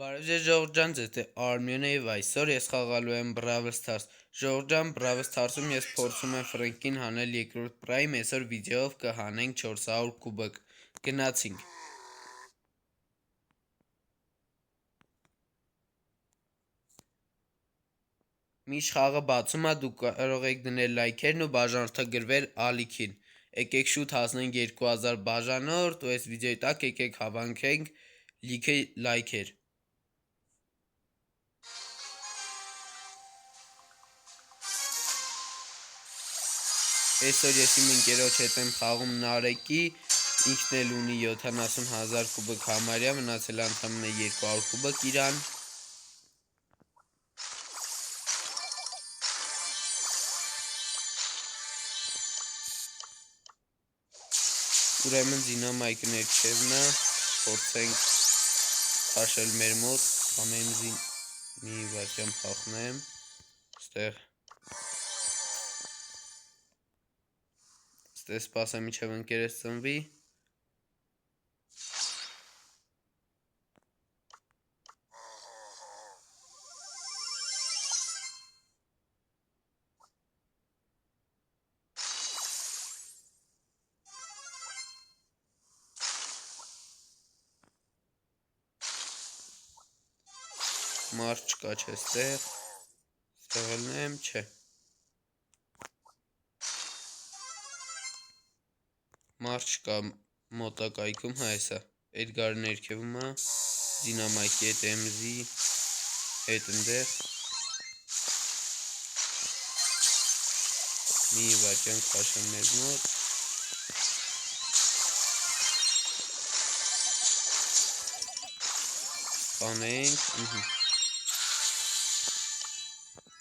Բարև ձեզ ժողովուրդ ջան, ձեզ թե Արմենն է եւ այսօր ես խաղալու եմ Brawl Stars։ Ժողովուրդ ջան, Brawl Stars-ում ես փորձում եմ Ֆրենկին հանել երկրորդ պրայմ, այսօր վիդեոով կհանենք 400 կուբակ։ Գնացինք։ Միշտ խաղը բացում է, դուք կարող եք դնել լայքերն ու բաժանորդագրվել ալիքին։ Եկեք շուտ հասնենք 2000 բաժանորդ ու այս վիդեոյի տակ եկեք հավաքենք լիքը լայքեր։ Այսօր ես իմ ընկերոջ հետ եմ խաղում Նարեկի, ինքն էլ ունի 70,000 կուբակ համարյա, մնացել անդամն է 200 կուբակ իրան։ Ուրեմն դինամայքը ներքևն է, փորձենք քաշել մեր մոտ, ամենզին մի վայրկյան փախնեմ, ստեղ սպասեմ մինչև ընկերս ծնվի։ Մարդ չկա չէ ստեղ, ստեղելն եմ, չէ։ Մարդ չկա մոտակայքում, հայսա, Էդգարը ներքևում է, դինամայքի հետ էմզի հետ ընդեղ։ Մի վայրկյան քաշեմ մեր մոտ։ Սպանենք,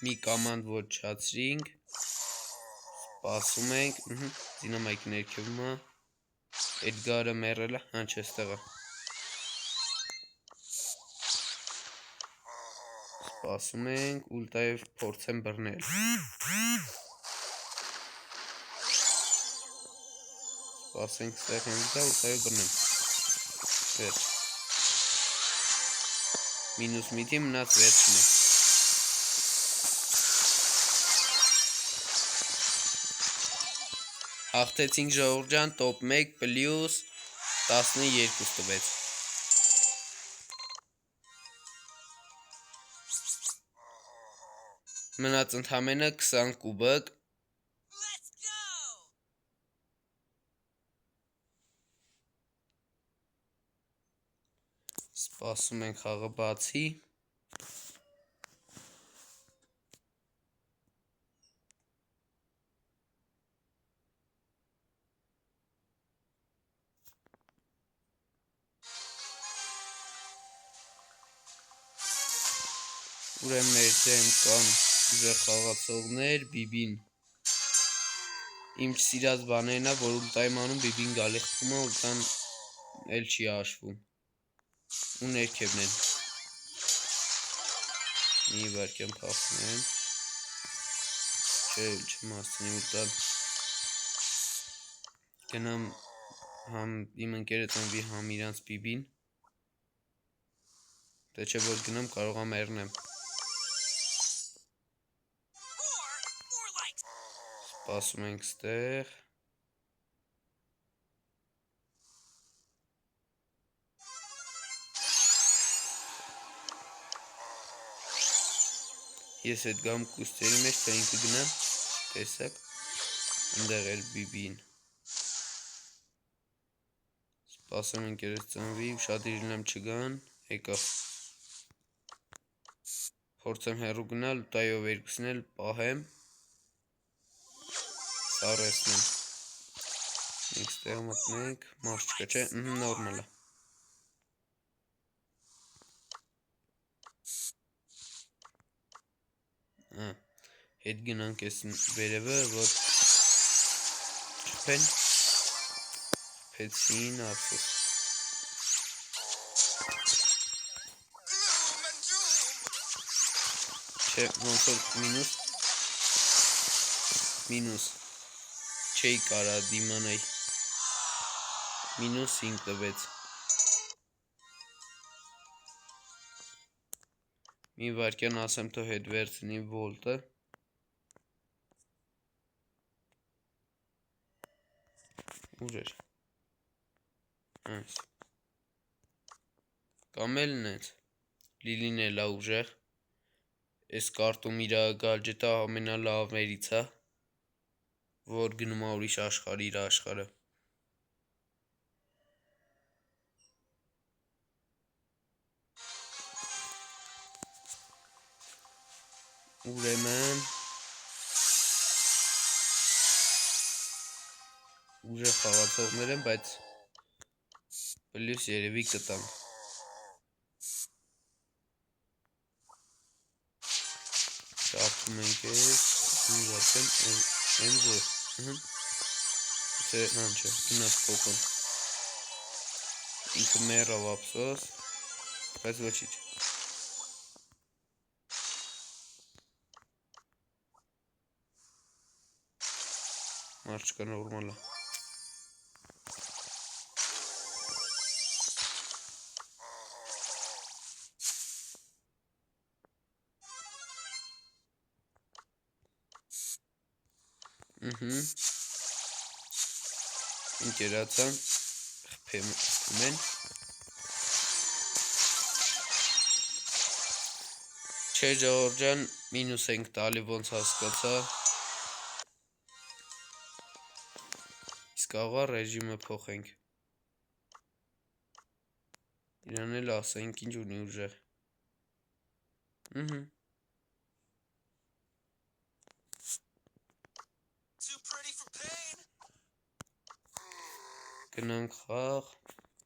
մի կամանդ ոչնչացրինք, սպասում ենք, դինամայքի ներքևում է, Էդգարը մեռել է, հա չէ ստեղ է։ Սպասում ենք, ուլտայով փորձեմ բռնել։ Սպասենք ստեղ հենց դա, ուլտայով բռնեմ։ Վերջ։ Մինուս միթի մնաց վերջն է։ Հաղթեցինք ժողովուրդ ջան, top 1 պլյուս 12 տվեց։ Մնաց ընդամենը 20 կուբակ։ Սպասում ենք խաղը բացի։ Ուրեմն մեր դեմ կան ուժեղ խաղացողներ, Բիբին իմ չսիրած բաներն է, որ ուլտայում անում, Բիբին գալի խփում է, ուլտան էլ չի աշվում ու ներքևն են։ Մի վայրկյան փախնեմ, չէ չեմ հասցնի ուլտան, գնամ համ իմ ընկերը ծնվի, համ իրանց Բիբին, դե չէ որ գնամ կարող եմ մեռնեմ։ Սպասում ենք ստեղ։ Ես հետ գամ կուստերի մեջ, թե ինքը գնամ, տեսակ, ընդեղ էլ Բիբին։ Սպասեմ ընկերս ծնվի, ուշադիր լինեմ չգան, եկա։ Փորձեմ հեռու գնալ, ուտայով երկուսն էլ պահեմ, սառեցնեմ։ Մենք ստեղ մտնենք, մարդ չկա չէ, նորմալ է։ Հետ գնանք ես վերևը, որ չպեն, փեցին ափսոս։ Չէ, ոնց որ մինուս չէի կարա դիմանայ, մինուս 5 տվեց։ Մի վարկյան ասեմ, թող հետ վերցնի վոլտը։ Ուր էր։ Այս։ Կամ էլ նենց։ Լիլին էլ է ուժեղ։ Այս կարտում իր գալջետը ամենալավներից է, որ գնում է ուրիշ աշխարհ իր աշխարհը։ Ուրեմն ուժեղ խաղացողներ են, բայց պլյուս երևի կտան։ Շարքում ենք ես, մի վարկեն Էնզո, թե նան չէ, գնաց փոքոն։ Ինքը մեռավ ափսոս, բայց ոչինչ։ Մարդ չկա նորմալ է։ Ինկերացան, խփում են։ Չէ Ժողովրդյան, մինուս ենք տալի ոնց հասկացա։ Իսկ աղա ռեժիմը փոխենք։ Իրան էլ ասենք ինչ ունի ուժեղ։ Գնանք խաղ,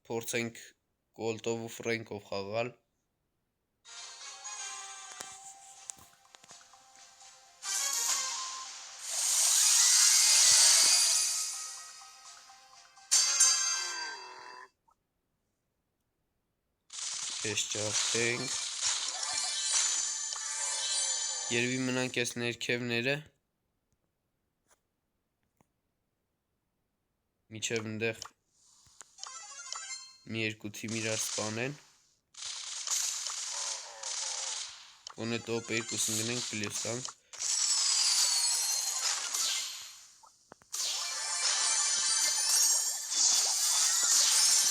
փորձենք Կոլտով ու Ֆրենկով խաղալ։ Ես ճարդենք։ Երևի մնանք ես ներքևները։ Միջև ընդեղ մի երկու թիմ իրար սպանեն։ Գոնե տոպ 2-ն գնենք պլյուս տանք։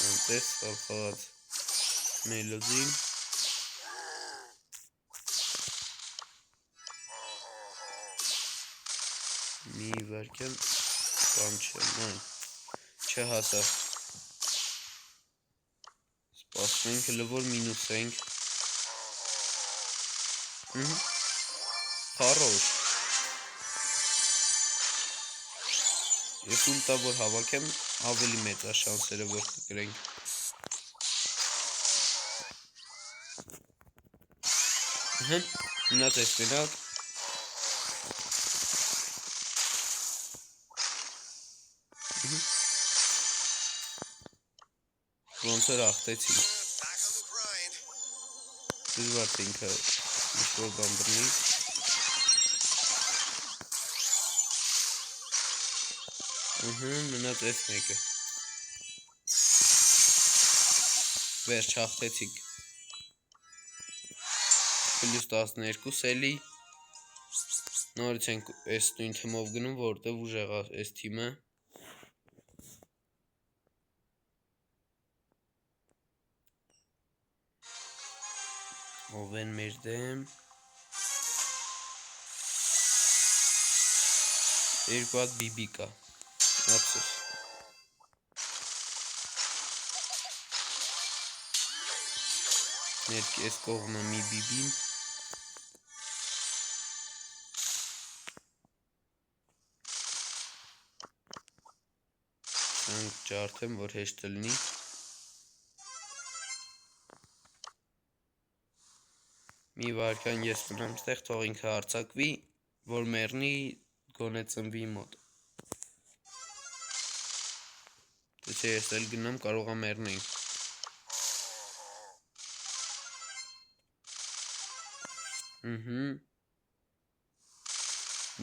Անտես խաղաց Մելոդին։ Մի վարկյան բան չեմ, չհասավ։ Սպասում ենք հլը որ մինուս ենք։ Խարոշ։ Ես ուլտա որ հավաքեմ, ավելի մեծ է շանսերը որ կգրենք։ Մնաց ես մենակ։ Ոնց էր աղթեցին։ Դժվար թե ինքը ինչ-որ բան բռնի։ Մնաց այս մեկը։ Վերջ հաղթեցինք։ Պլյուս 12 էլի։ Նորից ենք այս նույն թիմով գնում, որտև ուժեղ է այս թիմը։ Ով են մեր դեմ։ Երկու հատ բիբի կա։ Ափսոս։ Այս կողմը մի բիբին։ Անք ջարդեմ, որ հեշտ լինի։ Մի վարկան ես մնամ ստեղ, թող ինքը հարցակվի, որ մեռնի, գոնե ծնվի մոտ։ Թե չէ ես էլ գնամ, կարող է մեռնեին։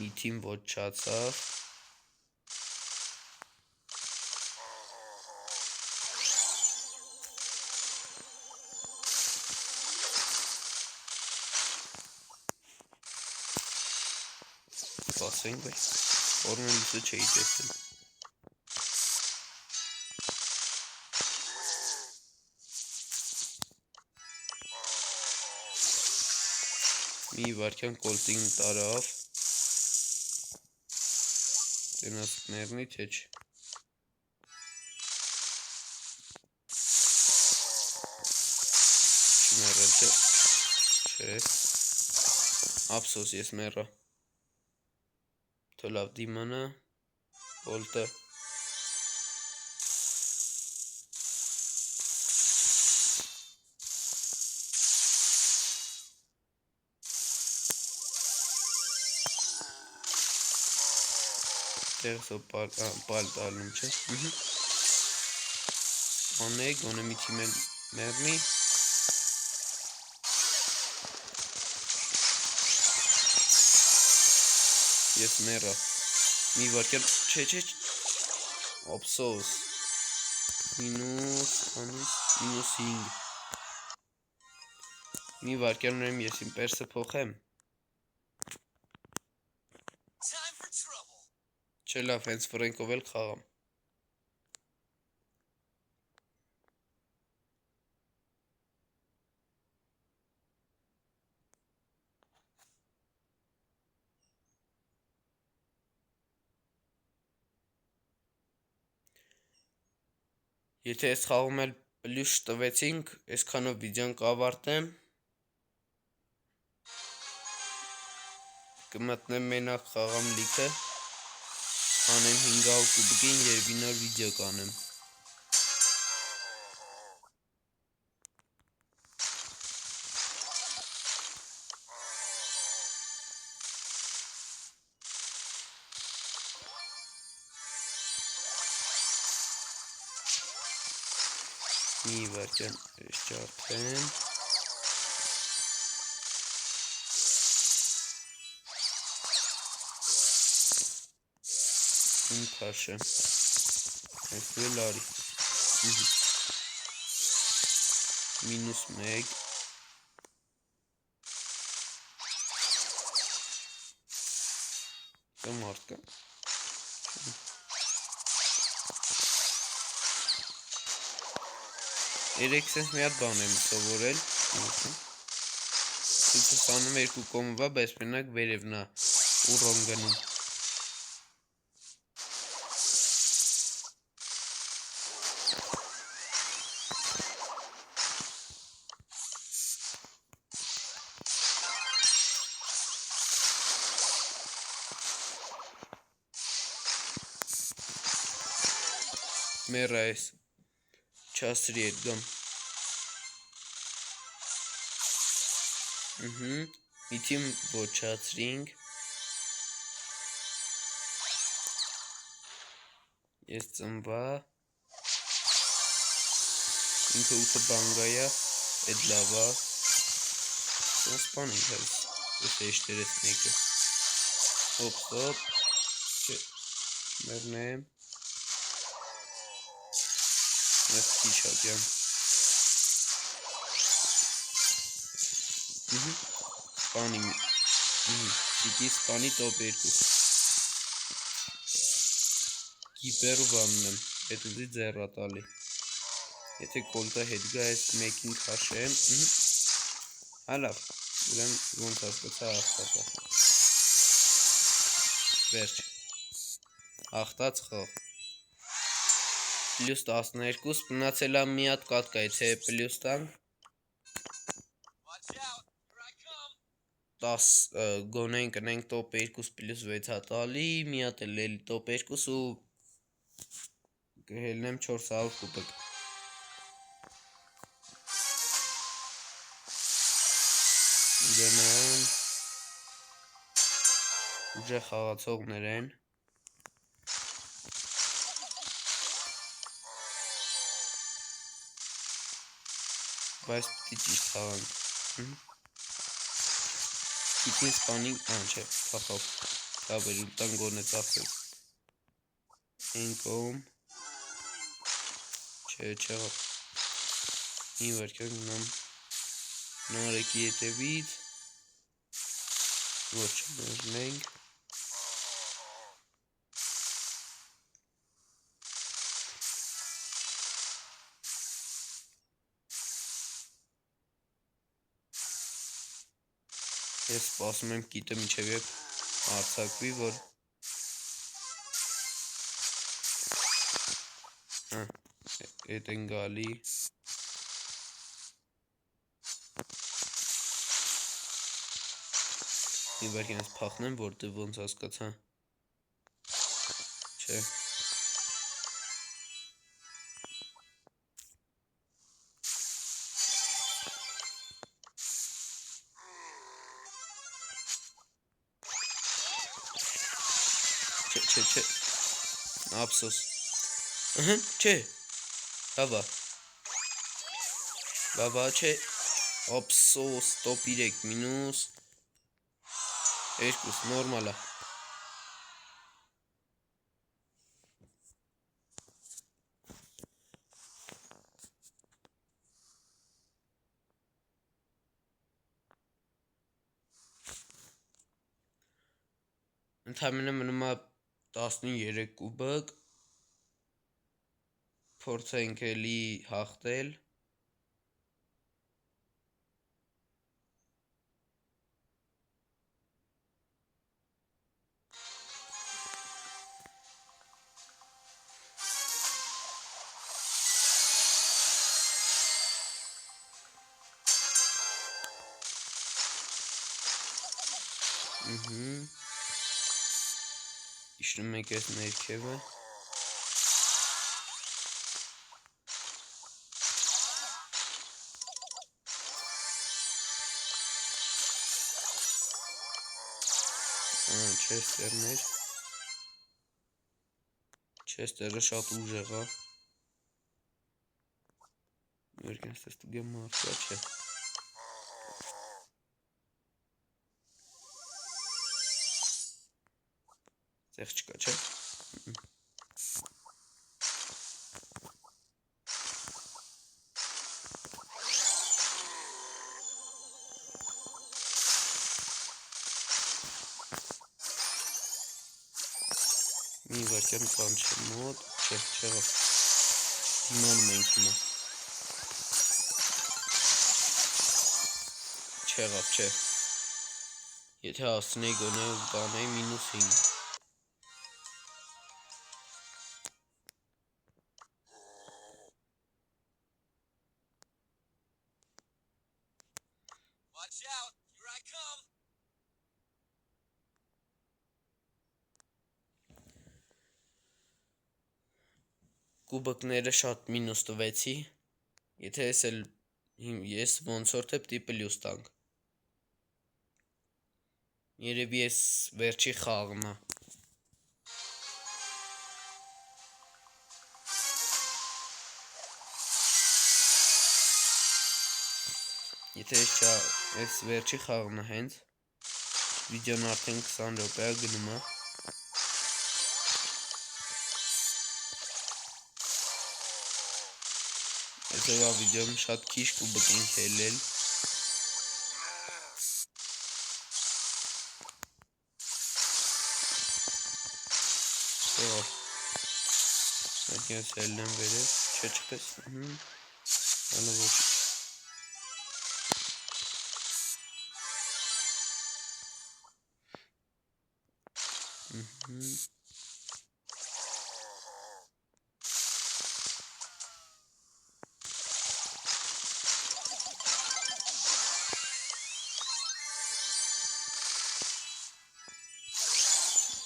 Մի թիմ ոչացավ։ սպասենք, բայց Կորնելիսը չէի տեսել։ Մի վարքյան կոլտին տարավ, տենաս կներնի, թե չէ։ Չմերել չէ, չէ, ապսոս ես մերա, թոլավ դիմանա, կոլտը, տեղսով պալ տալում չէ, անեի գոնե մի թիմել մերնի, ես մերա, մի վարկյան, չէ, ապսոս, մինուս 5, մի վարկյան ունեմ ես իմ պերսը փոխեմ, չէ լավ, հենց վրենքով էլ խաղամ, եթե ես խաղում էլ պլյուս տվեցինք, այսքանով վիդեոն կավարտեմ, կմտնեմ մենակ խաղամ լիքը, անեմ 500 կուբիկին և նոր վիդեո կանեմ։ Մի վարկյան ջարդեմ, իմ քաշը, այսու էլ արի, մինուս 1, դա մարդ կա, երեք սենց մի հատ բան եմ սովորել, ցույցս անում 2 կոմովա, բայց մենակ վերևն է ուռոն գնում։ Մերա ես, չասրի էդ գամ, մի թիմ ոչացրինք, ես ծնվա, ինքը 8 բանգայա, էդ լավա, սպան ինք այս, ես էշտերես մեկը, հոպ, մերնեմ, ես տիչակյան, սպանի, սիտի սպանի տոպ 2, գիպերու բանն եմ, հետ ուզի ձեռատալի, եթե կոլտը հետ գա այս մեկին քաշեմ, հալավ, ուրեմ ոնց ասկացա աղթատա, վերջ, աղթաց խող, պլյուս 12, մնացելա մի հատ կատկա, եթե պլյուս տանք, 10 գոնեն կնենք տոպ 2 պլյուս 6 հատալի, մի հատ էլ էլի տոպ 2 ու կհելնեմ 400 կուպիկ։ Ուրեմն ուժեղ խաղացողներ են։ Բայց պիտի ճիշտ խաղանք։ Պիտի սպանինք, չէ, փախավ, կավեր ուլտան գոնե ծախել, են կողմ, չէ, չեղավ, մի վարկյան գնամ նարեկի հետևից, ոչ մերնենք, Ես սպասում եմ կիտը մինչև երբ արձակվի, որ հետ են գալի մի վարք ենս պախնեմ, որ դե ոնց հասկացա չէ չէ ափսոս չէ բաբա չէ ափսոս top 3 մինուս 2 նորմալ է ընդհանրապես մնում է 13 կուբակ փորձենք էլի հաղթել Իշնում եք այս ներքևը Չեստերը շատ ուժեղ է Ներքենս տես տուգեմ մարդկա չէ Ձեղ չկա չէ Մի վարկյան կան չէ մոտ չեղավ դիմանում ենք հիմա չեղավ չէ Եթե հասցնեի գոնե ու կանեի մինուս 5 Watch out, here I come. Կուբակները շատ մինուս տվեցի Եթե ես ոնց որ թե պտի պլյուս տանք Երևի ես վերջի խաղն է Եթե ես վերջի խաղն է հենց Վիդեոն արդեն 20 րոպե գնում է Այսօրվա վիդեոն շատ քիչ կուբակ ենք հելել Ես հելնեմ վերև Չէ չպես Հալա ոչ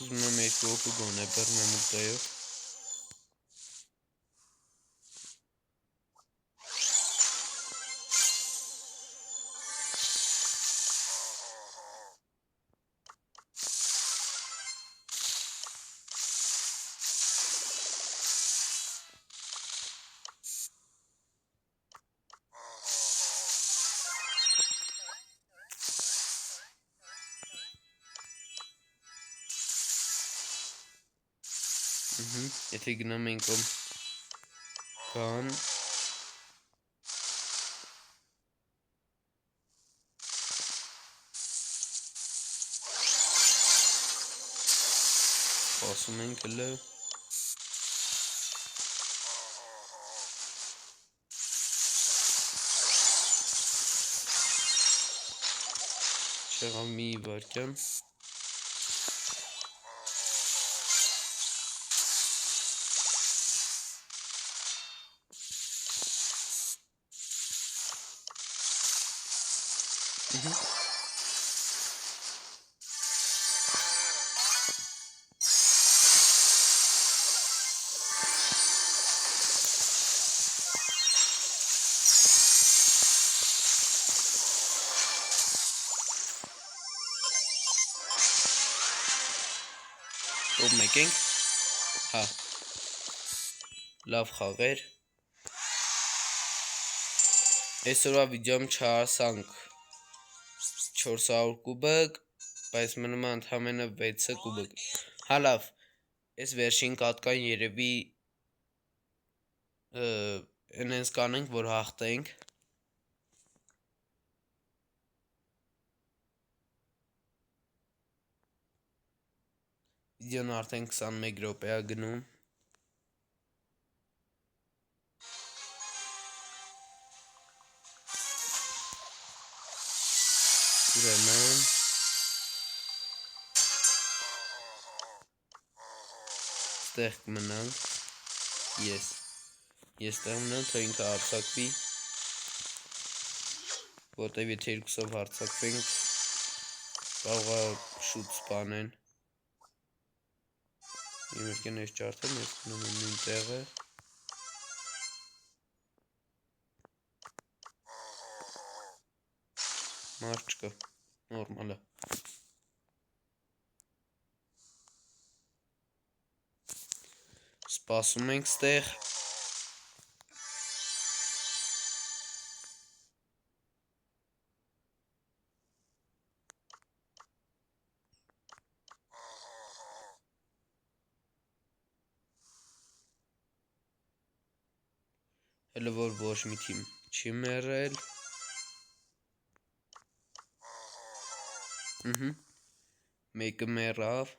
Ուզում եմ երկու օկու գոնե բռնեմ ուտայով Եթե գնամ ենք ում կան Ասում ենք հլը Չեղավ մի վարկյան։ Ով մեկ ենք, հա, լավ խաղեր, այսօրվա վիդեոմ չհասանք 400 կուբակ, բայց մնում է ընդամենը 6 կուբակ, հա լավ, այս վերջին կատկան երևի ընենց կանենք, որ հաղթենք, վիդեոն արդեն 21 րոպե է գնում, ուրեմն ստեղ կմնանք, ես ստեղ մնամ, թող ինքը հարցակվի, որտև եթե երկուսով հարցակվենք, կարող է շուտ սպանեն, Իմերկեն ես ճարդեմ, ես կնում եմ նույն տեղը, մարդ չկա, նորմալ է, սպասում ենք ստեղ, հələ որ ոչ մի թիմ չի մեռել, մեկը մեռավ,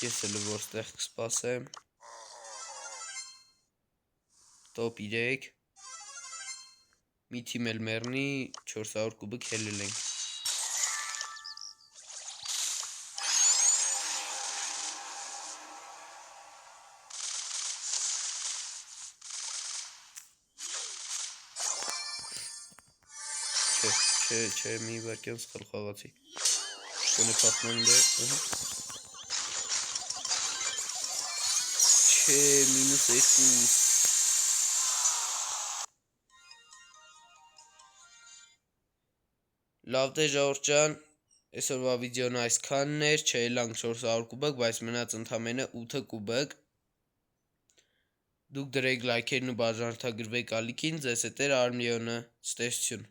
ես հələ որ ստեղ կսպասեմ, Top 3, մի թիմ էլ մեռնի, 400 կուբակ հելել ենք, չէ, մի վարկյան սխալ խաղացի, կոնե պատմեմ դե, չէ, -2, լավ դե ժողովուրդ ջան, այսօրվա վիդեոն այսքանն էր, չելանք 400 կուբակ, բայց մնաց ընդամենը 8 կուբակ, դուք դրեք լայքերն ու բաժանորդագրվեք ալիքին, ձեզ հետ էր Արմլիոնը, ցտեսություն։